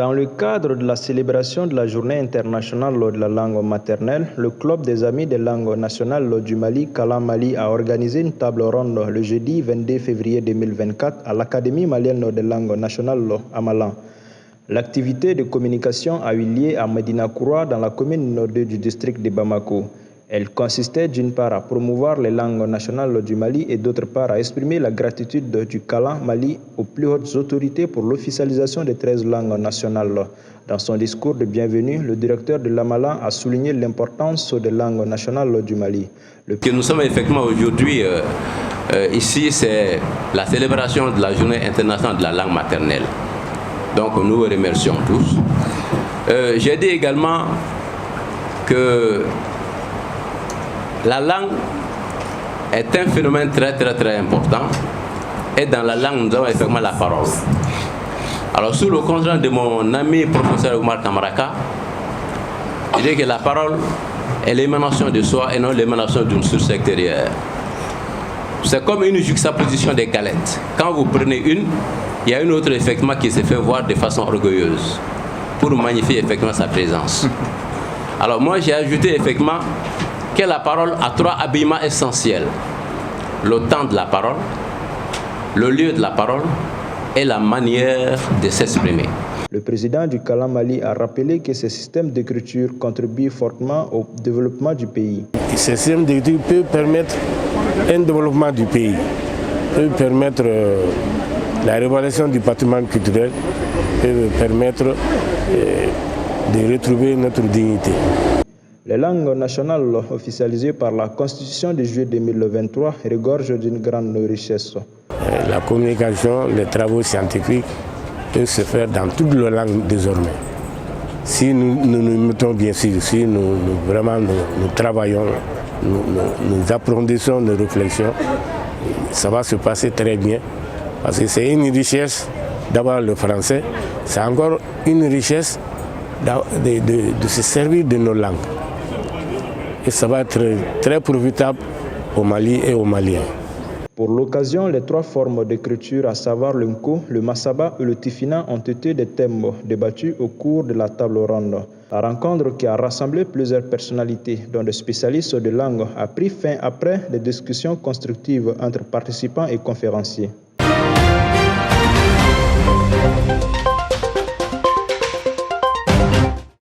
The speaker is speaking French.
Dans le cadre de la célébration de la Journée internationale de la langue maternelle, le Club des Amis des langues nationales du Mali, Kalam Mali, a organisé une table ronde le jeudi 22 février 2024 à l'Académie malienne des langues nationales à Malan. L'activité de communication a eu lieu à Medina Kouroua dans la commune nord du district de Bamako. Elle consistait d'une part à promouvoir les langues nationales du Mali et d'autre part à exprimer la gratitude du Kalam Mali aux plus hautes autorités pour l'officialisation des 13 langues nationales. Dans son discours de bienvenue, le directeur de l'Amalan a souligné l'importance des langues nationales du Mali. Nous sommes effectivement aujourd'hui ici, c'est la célébration de la Journée internationale de la langue maternelle. Donc nous vous remercions tous. J'ai dit également que la langue est un phénomène très important et dans la langue nous avons effectivement la parole. Alors sous le contrôle de mon ami professeur Omar Kamaraka, je dis que la parole est l'émanation de soi et non l'émanation d'une source extérieure. C'est comme une juxtaposition des galettes. Quand vous prenez une, il y a une autre effectivement qui se fait voir de façon orgueilleuse pour magnifier effectivement sa présence. Alors moi j'ai ajouté effectivement que la parole a 3 habillements essentiels. Le temps de la parole, le lieu de la parole et la manière de s'exprimer. Le président du Kalam Mali a rappelé que ce système d'écriture contribue fortement au développement du pays. Ce système d'écriture peut permettre un développement du pays, peut permettre la révélation du patrimoine culturel, peut permettre de retrouver notre dignité. Les langues nationales officialisées par la Constitution de juillet 2023 regorgent d'une grande richesse. La communication, les travaux scientifiques peuvent se faire dans toutes les langues désormais. Si nous nous mettons bien sûr, si nous travaillons, nous approfondissons nos réflexions, ça va se passer très bien. Parce que c'est une richesse d'avoir le français, c'est encore une richesse de se servir de nos langues. Et ça va être très profitable au Mali et aux Maliens. Pour l'occasion, les 3 formes d'écriture, à savoir le Nko, le Massaba et le Tifina, ont été des thèmes débattus au cours de la table ronde. La rencontre qui a rassemblé plusieurs personnalités, dont des spécialistes de langue, a pris fin après des discussions constructives entre participants et conférenciers.